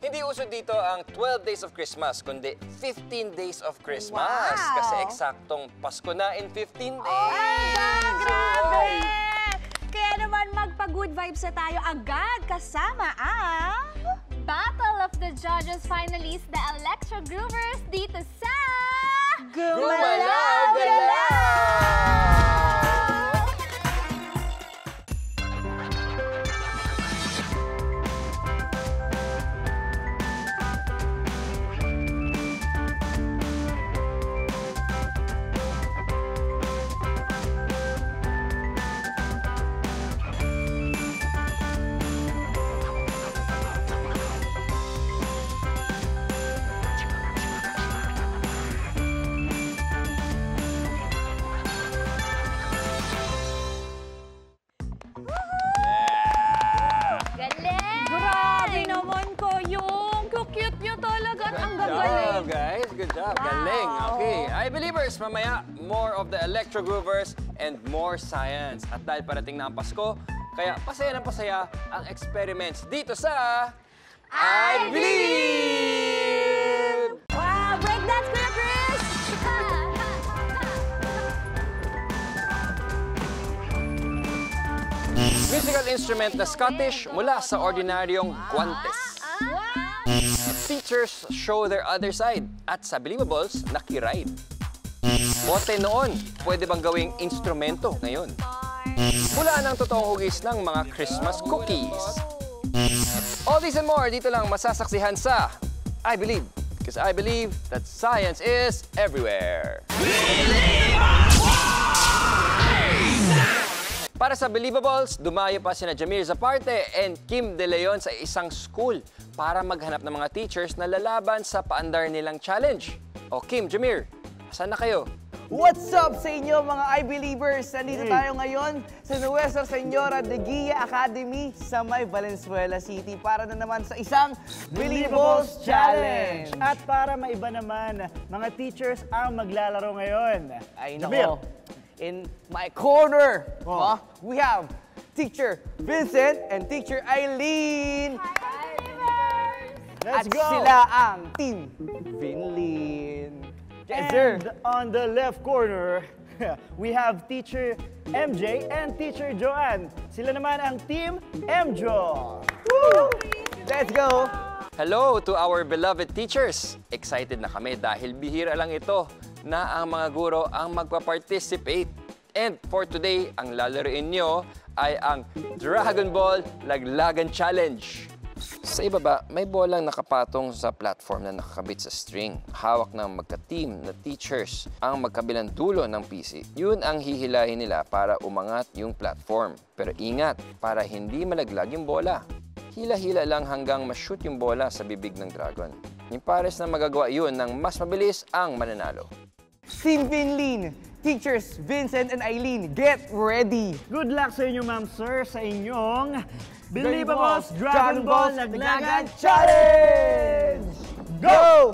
Hindi uso dito ang 12 days of Christmas, kundi 15 days of Christmas. Wow! Kasi eksaktong Pasko na in 15 days. Oh, grabe! Kaya naman magpa-good vibes na tayo agad kasama ang... Battle of the Judges finalists, the Electro Groovers, dito sa... Gumalaw, galaw! Good job. Wow. Galing. Okay. I-Believers, mamaya, more of the Electro Groovers and more science. At dahil parating na ang Pasko, kaya pasaya ng pasaya ang experiments dito sa I Believe! Wow! Breakdance, Kuya Chris! Musical instrument na Scottish mula sa ordinaryong guantes. Teachers show their other side at sa Believables, nakiride. Bote noon, pwede bang gawing instrumento ngayon? Mula ng totoong hugis ng mga Christmas cookies. All these and more, dito lang masasaksihan sa I Believe. Because I believe that science is everywhere. Para sa Believables, dumayo pa sina Jamir Zaparte and Kim De Leon sa isang school para maghanap ng mga teachers na lalaban sa paandar nilang challenge. O Kim, Jamir, saan na kayo? What's up sa inyo mga I-Believers? Nandito tayo ngayon sa Nuestra Señora de Guia Academy sa may Valenzuela City para na naman sa isang Believables Challenge. At para maiba naman, mga teachers ang maglalaro ngayon. Ay nako, in my corner, we have Teacher Vincent and Teacher Eileen. Let's At go! sila ang Team Vinlin. Yes, sir. And on the left corner, we have Teacher MJ and Teacher Joanne. Sila naman ang Team MJO. Woo! Let's go! Hello to our beloved teachers. Excited na kami dahil bihira lang ito na ang mga guro ang magpa-participate. And for today, ang lalaroin nyo ay ang Dragon Ball Laglagan Challenge. Sa ibaba, may bolang nakapatong sa platform na nakakabit sa string. Hawak ng magka-team na teachers ang magkabilang dulo ng PC. Yun ang hihilahin nila para umangat yung platform. Pero ingat, para hindi malaglag yung bola. Hila-hila lang hanggang ma-shoot yung bola sa bibig ng dragon. Yung pares na magagawa yun ng mas mabilis ang mananalo. Team Vinlin, Teachers Vincent and Eileen, get ready! Good luck sa inyo, ma'am, sir, sa inyong Believables Dragon Ball Laglagan Challenge! Go!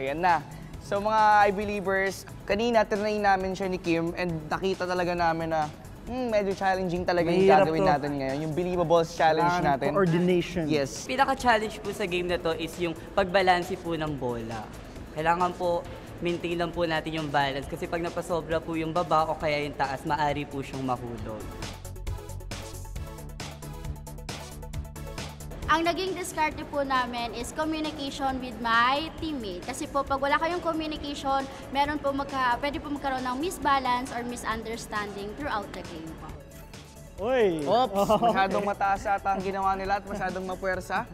Ayan na. So mga I-Believers, kanina tinry namin siya ni Kim and nakita talaga namin na medyo challenging talaga yung gagawin natin ngayon. Yung Believables Challenge natin. Coordination. Yes. Pinaka-challenge po sa game na to is yung pagbalansi po ng bola. Kailangan po maintain lang po natin yung balance kasi pag napasobra po yung baba o kaya yung taas, maaari po siyang mahulog. Ang naging diskarte po namin is communication with my teammate. Kasi po, pag wala kayong communication, meron po pwede po magkaroon ng misbalance or misunderstanding throughout the game po. Uy! Oops! Masyadong mataas ata ang ginawa nila at masyadong mapuwersa.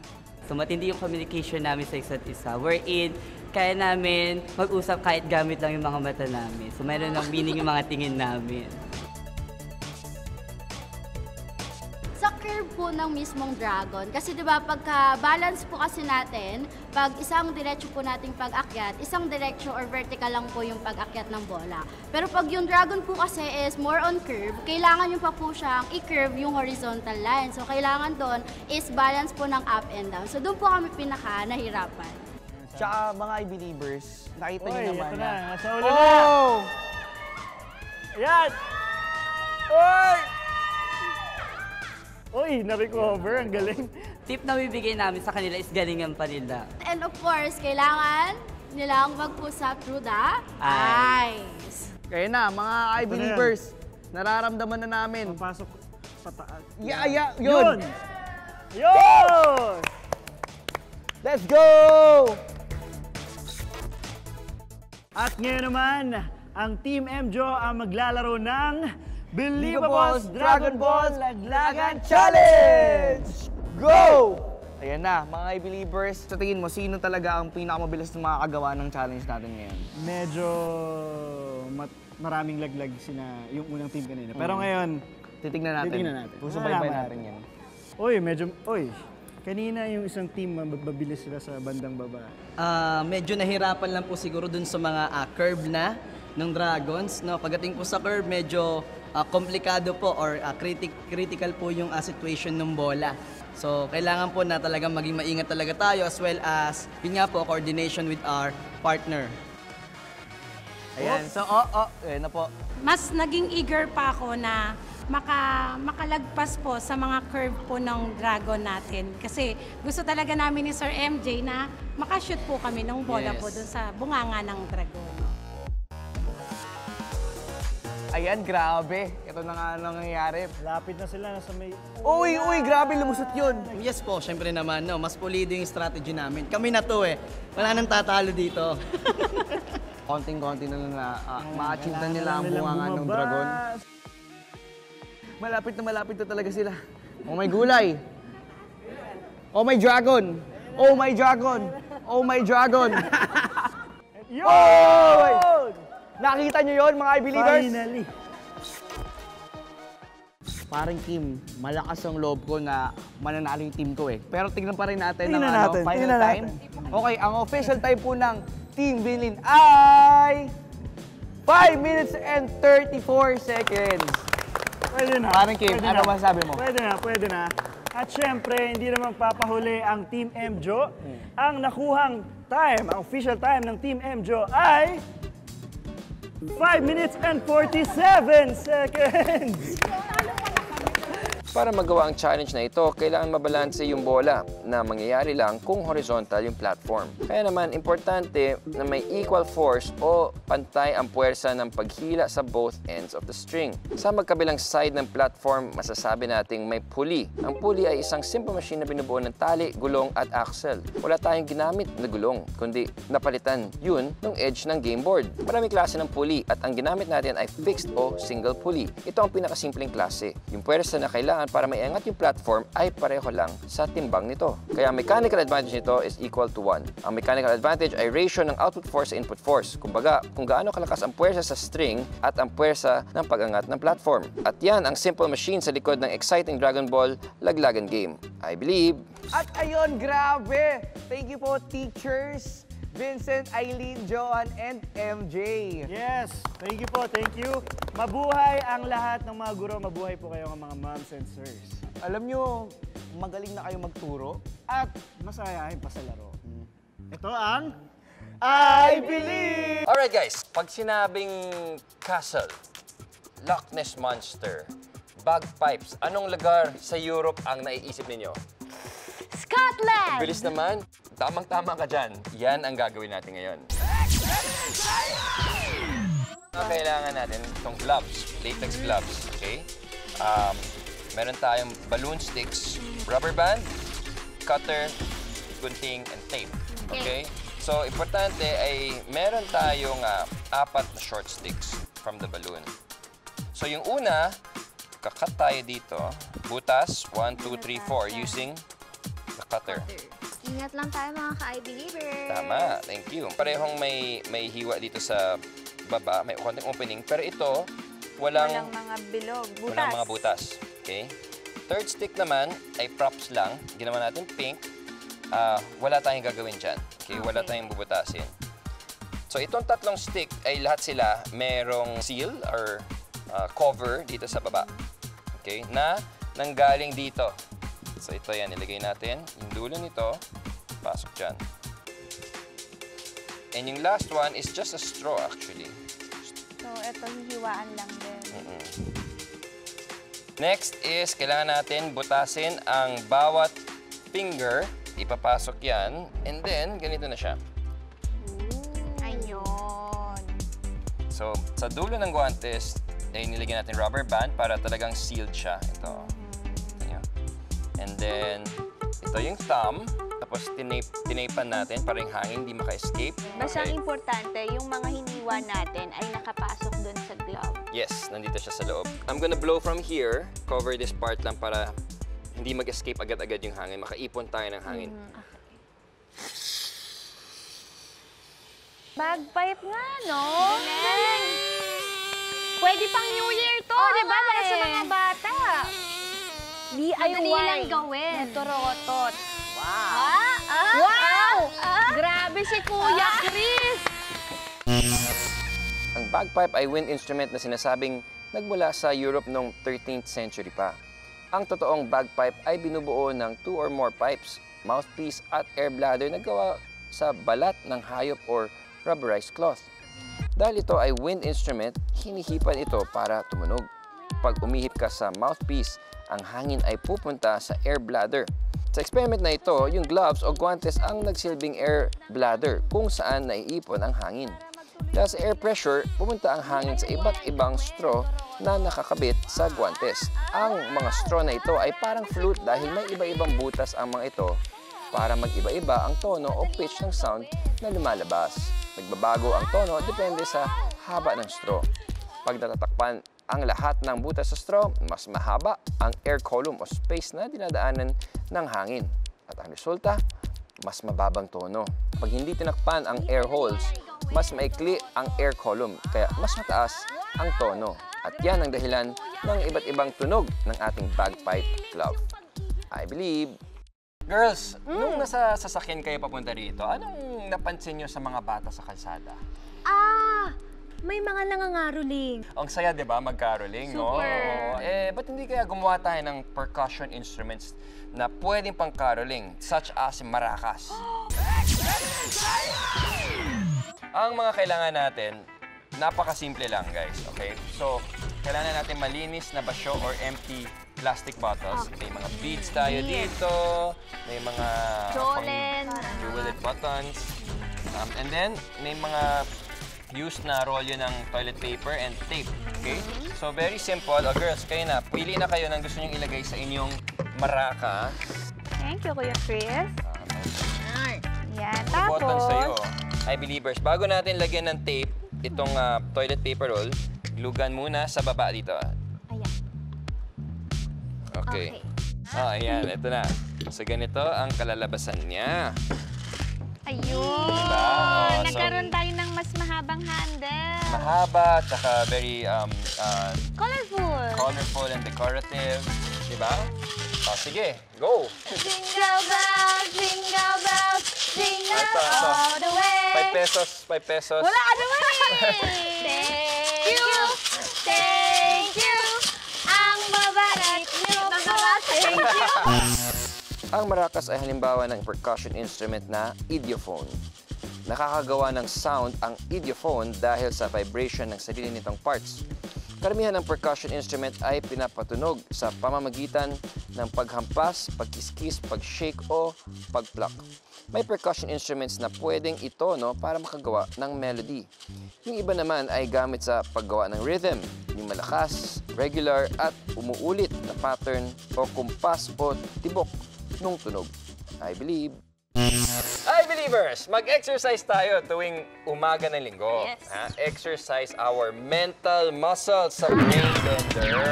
So matindi yung communication namin sa isa't isa. Wherein, kaya namin mag-usap kahit gamit lang yung mga mata namin. So meron ng meaning yung mga tingin namin. Sa curve po ng mismong dragon, kasi diba pagka-balance po kasi natin, pag isang diretso po nating pag-akyat, isang diretso or vertical lang po yung pag-akyat ng bola. Pero pag yung dragon po kasi is more on curve, kailangan nyo pa po siyang i-curve yung horizontal line. So kailangan doon is balance po ng up and down. So doon po kami pinaka-nahirapan. Tsaka mga I-Believers, nakita nyo naman ito na. Nasa ulo na! Ayan! Uy! Uy, na-recover. Ang galing. Tip na bibigay namin sa kanila is galingan pa nila. And of course, kailangan nilang mag-push up through the eyes. Kaya na, mga I-believers, nararamdaman na namin. Papasok pataas. Yeah, Yun! yun! Yun! Let's go! At ngayon naman, ang Team MJO ang maglalaro ng Believable's Dragon Ball Laglagan Challenge! Go! Ayan na, mga I-believers, sa tingin mo, sino talaga ang pinakamabilis na makakagawa ng challenge natin ngayon? Medyo maraming laglag yung unang team kanina. Pero ngayon, Titignan natin. Susubaybay natin yan. kanina yung isang team mabilis sila sa bandang baba. Medyo nahirapan lang po siguro dun sa mga curve na ng Dragons. No? Pagdating po sa curve, medyo komplikado po or critical po yung situation ng bola. So, kailangan po na talagang maging maingat talaga tayo as well as, yun nga po, coordination with our partner. Ayan, so, ayan na po. Mas naging eager pa ako na makalagpas po sa mga curve po ng dragon natin. Kasi gusto talaga namin ni Sir MJ na makashoot po kami ng bola po dun sa bunganga ng dragon. Ayan, grabe. Ito na nga nangyayari. Lapit na sila sa may... Uy, grabe, lumusot yun. Yes po, syempre naman, no, mas pulido yung strategy namin. Kami na to wala nang tatalo dito. Konting-konti na ma-achieve na nila ang bungangan ng dragon. Malapit na talaga sila. Oh my gulay! Oh my dragon! Oh my dragon! Oh my dragon! Yun! Oh! Nakita nyo yun, mga I-believers? Finally! Parang Kim, malakas ang loob ko na mananalo yung team ko eh. Pero tignan pa rin natin Tingnan ang natin, final tingnan time. natin. Okay, ang official time po ng Team Vinlin ay 5 minutes and 34 seconds. Pwede na. Parang Kim, pwede ano na. masabi mo? Pwede na. At syempre, hindi naman papahuli ang Team MJO. Ang nakuhang time, ang official time ng Team MJO ay 5 minutes and 47 seconds! Para magawa ang challenge na ito, kailangan mabalanse yung bola na mangyayari lang kung horizontal yung platform. Kaya naman, importante na may equal force o pantay ang puwersa ng paghila sa both ends of the string. Sa magkabilang side ng platform, masasabi nating may pulley. Ang pulley ay isang simple machine na binubuo ng tali, gulong at axle. Wala tayong ginamit na gulong, kundi napalitan yun ng edge ng game board. Maraming klase ng pulley at ang ginamit natin ay fixed o single pulley. Ito ang pinakasimpleng klase. Yung puwersa na kailangan para maiangat yung platform ay pareho lang sa timbang nito. Kaya ang mechanical advantage nito is equal to 1. Ang mechanical advantage ay ratio ng output force sa input force. Kumbaga, kung gaano kalakas ang puwersa sa string at ang puwersa ng pag-angat ng platform. At yan ang simple machine sa likod ng exciting Dragon Ball Laglagan game. I believe. At ayun, grabe! Thank you po, teachers! Vincent, Eileen, Joan, and MJ. Yes, thank you po, thank you. Mabuhay ang lahat ng mga guro, mabuhay po kayo mga moms and sirs. Alam nyo, magaling na kayo magturo. At masayahin pa sa laro. Ito ang I believe! Alright guys, pag sinabing castle, Loch Ness Monster, bagpipes, anong lugar sa Europe ang naiisip ninyo? Scotland! Bilis naman. Tamang-tama ka dyan. Yan ang gagawin natin ngayon. Kailangan natin itong gloves, latex gloves, okay? Meron tayong balloon sticks, rubber band, cutter, gunting, and tape, okay? So, importante ay meron tayong 4 na short sticks from the balloon. So, yung una, kakat tayo dito, butas, 1, 2, 3, 4, using the cutter. Ingat lang tayo mga ka-I-believers. Tama, thank you. Parehong may hiwa dito sa baba, may konting opening, pero ito, walang mga bilog, butas. walang mga butas. Okay? Third stick naman ay props lang. Ginawa natin pink. Wala tayong gagawin dyan. Okay? Wala tayong bubutasin. So itong 3 stick ay lahat sila merong seal or cover dito sa baba. Okay? Na nanggaling dito. So ito yan, ilagay natin. Yung dulo nito, pasok dyan. And yung last one is just a straw actually. So, ito, hihiwaan lang din. Next is, kailangan natin butasin ang bawat finger. Ipapasok yan. And then, ganito na siya. Ayun. So, sa dulo ng guantes, ay nilagyan natin rubber band para talagang sealed siya. Ito. Ito nyo. And then, ito yung thumb. Tapos, tinapan natin para yung hangin hindi maka-escape. Basta ang importante, yung mga hiniwa natin ay nakapasok dun sa glove. Yes, nandito siya sa loob. I'm gonna blow from here. Cover this part lang para hindi mag-escape agad-agad yung hangin. Makaipon tayo ng hangin. Bagpipe nga, no? Galing. Pwede pang New Year to, di ba? Para sa mga bata. Madali lang gawin. Naturotot. Wow! Wow! Grabe si Kuya Chris! Ang bagpipe ay wind instrument na sinasabing nagmula sa Europe noong 13th century pa. Ang totoong bagpipe ay binubuo ng 2 or more pipes, mouthpiece at air bladder na gawa sa balat ng hayop or rubberized cloth. Dahil ito ay wind instrument, hinihipan ito para tumunog. Pag umihip ka sa mouthpiece, ang hangin ay pupunta sa air bladder. Sa experiment na ito, yung gloves o guantes ang nagsilbing air bladder kung saan naiipon ang hangin. Dahil sa air pressure, pupunta ang hangin sa iba't ibang straw na nakakabit sa guantes. Ang mga straw na ito ay parang flute dahil may iba-ibang butas ang mga ito para mag-iba-iba ang tono o pitch ng sound na lumalabas. Nagbabago ang tono depende sa haba ng straw. Pag natatakpan ang lahat ng butas sa straw, mas mahaba ang air column o space na dinadaanan ng hangin. At ang resulta, mas mababang tono. Pag hindi tinakpan ang air holes, mas maikli ang air column, kaya mas mataas ang tono. At yan ang dahilan ng iba't ibang tunog ng ating bagpipe glove. I believe. Girls, nung nasa sasakyan kayo papunta rito, anong napansin nyo sa mga bata sa kalsada? May mga nangangaroling. Ang saya, di ba? Mag-caroling, no? Super. Ba't hindi kaya gumawa tayo ng percussion instruments na pwedeng pang-caroling, such as maracas? Ang mga kailangan natin, napakasimple lang, guys, okay? So, kailangan natin malinis na basyo or empty plastic bottles. May mga beads tayo dito, may mga jeweled buttons, and then may mga used na rolyo ng toilet paper and tape, okay? So, very simple. Oh, girls, kayo na. Pili na kayo ng gusto nyo ilagay sa inyong maracas. Thank you, Kuya Chris. Yan, Button tapos... sa'yo. Hi, believers. Bago natin lagyan ng tape, itong toilet paper roll, glugan muna sa baba dito. Ayan. Okay. Ayan. Ito na. So, ganito ang kalalabasan niya. Ayun! Diba? So, Nagkaroon tayo ng mas mahabang handle. mahaba, tsaka very Colorful and decorative. Diba? Sige, go! Jingle bells, jingle bells, jingle Ito. all the way. 5 pesos, 5 pesos. Wala ka naman Thank you. Ang mabait niyo po. Thank you. Ang maracas ay halimbawa ng percussion instrument na idiophone. Nakakagawa ng sound ang idiophone dahil sa vibration ng sarili nitong parts. Karamihan ng percussion instrument ay pinapatunog sa pamamagitan ng paghampas, pagkiskis, pag-shake o pag-pluck. May percussion instruments na pwedeng itono para makagawa ng melody. Yung iba naman ay gamit sa paggawa ng rhythm, yung malakas, regular at umuulit na pattern o kumpas o tibok nung tunog. I believe. Hi, believers! Mag-exercise tayo tuwing umaga ng linggo. Yes. Exercise our mental muscles sa brain bender.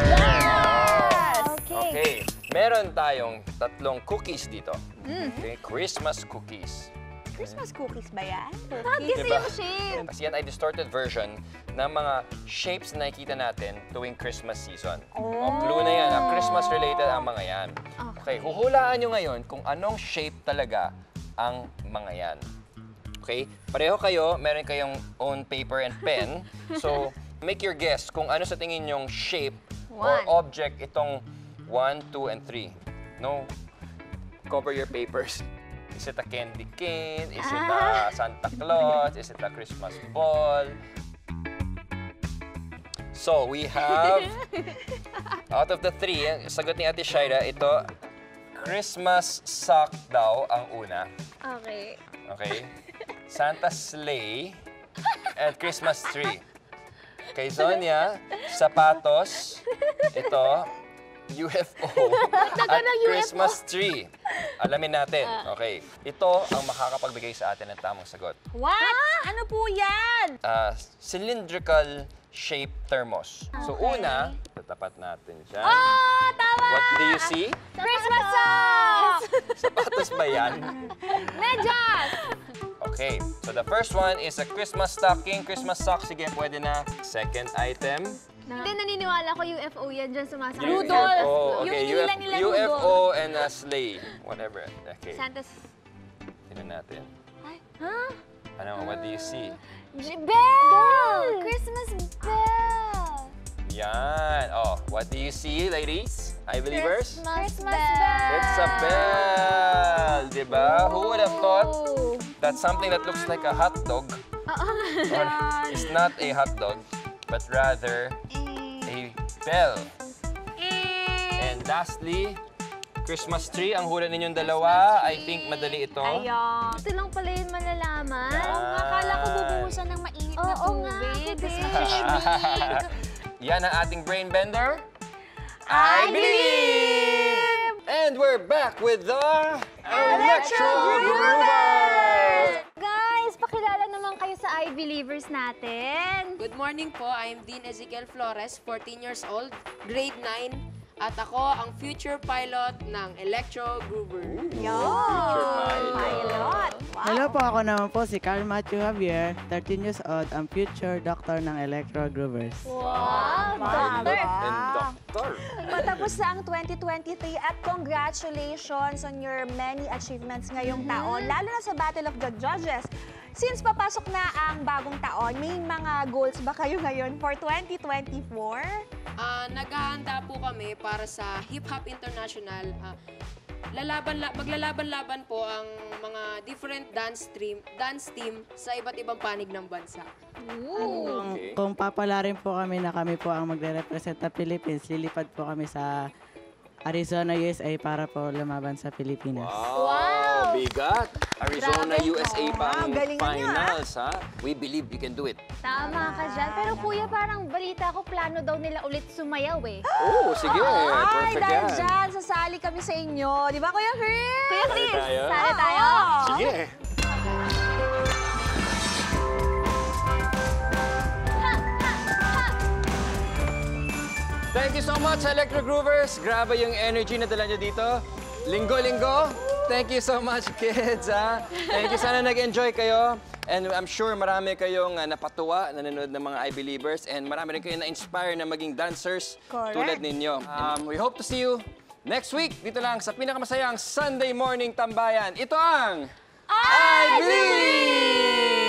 Okay. Meron tayong 3 cookies dito. Okay, Christmas cookies. Christmas cookies ba yan? Diba? Kasi yan ay distorted version ng mga shapes na nakikita natin tuwing Christmas season. Clue na yan. Christmas-related ang mga yan. Okay, huhulaan nyo ngayon kung anong shape talaga ang mga yan. Okay? Pareho kayo, meron kayong own paper and pen. So, make your guess kung ano sa tingin yung shape or object itong 1, 2, and 3. No? Cover your papers. Is it a candy cane? Is it a Santa Claus? Is it a Christmas ball? So, we have, out of the 3, sagot ni Ate Shaira, ito, Christmas sock daw ang una. Okay. Okay? Santa sleigh and Christmas tree. Kay Zonia, sapatos, ito, UFO at Christmas tree. Alamin natin. Okay. Ito ang makakapagbigay sa atin ng tamang sagot. What? Ano po yan? Cylindrical shaped thermos. So una, tatapat natin siya. Tama! What do you see? Christmas socks! Sapatos ba yan? Medyas! Okay. So the first one is a Christmas stocking. Christmas socks. Sige, pwede na. Second item. Hindi, naniniwala ko UFO yan dyan sumasakay. Rudolph! UFO. Okay, Yung hila nila UFO and a sleigh. Whatever. Okay. Santa's... Tignan natin. Huh? Ano, what do you see? Bell! Christmas bell! Yan. Oh, what do you see, ladies? I believers? Christmas bell! It's a bell! Diba? Who would have thought that something that looks like a hot dog is not a hot dog, but rather a bell. And lastly, Christmas tree. Ang hula ninyong dalawa. I think madali ito. Ayun. Ito lang pala yun malalaman. Akala ko bubuhusan ng mainit na Oo nga, tubig. Yan ang ating brain bender. I believe! And we're back with the Electro Groovers! Guys, pakilala naman kayo sa I-Believers natin. Good morning po. I'm Dean Ezekiel Flores, 14 years old, grade 9. At ako ang future pilot ng Electro Groovers. Pilot. Hello po, ako naman po si Carl Matthew Javier, 13 years old, ang future doctor ng Electro Groovers. Wow, Pilot and doctor. Matapos na ang 2023 at congratulations on your many achievements ngayong taon, lalo na sa Battle of the Judges. Since papasok na ang bagong taon, may mga goals ba kayo ngayon for 2024? Naghahanda po kami para sa Hip Hop International. Maglalaban-laban po ang mga different dance team sa iba't ibang panig ng bansa. Kung papalarin po kami na kami po ang magre-represent ng Philippines, lilipad po kami sa Arizona, USA para po lumaban sa Pilipinas. Wow! Bigat! Arizona, Grabe. USA pa ang Galingan niyo, finals, ha? We believe you can do it. Tama ka dyan. Pero kuya, parang balita ko, plano daw nila ulit sumayaw eh. Oh, sige. Ay, Perfect dahil yan. dyan, sasali kami sa inyo. Di ba, Kuya Chris? Kuya Chris, tayo? sali tayo. Sige. Thank you so much, Electro Groovers. Grabe yung energy na dala nyo dito. Linggo-linggo. Thank you so much, kids. Ha? Thank you. Sana nag-enjoy kayo. And I'm sure marami kayong napatuwa, nanonood ng mga I-Believers. And marami rin kayong na-inspire na maging dancers tulad ninyo. We hope to see you next week. Dito lang sa pinakamasayang Sunday morning tambayan. Ito ang I Believe!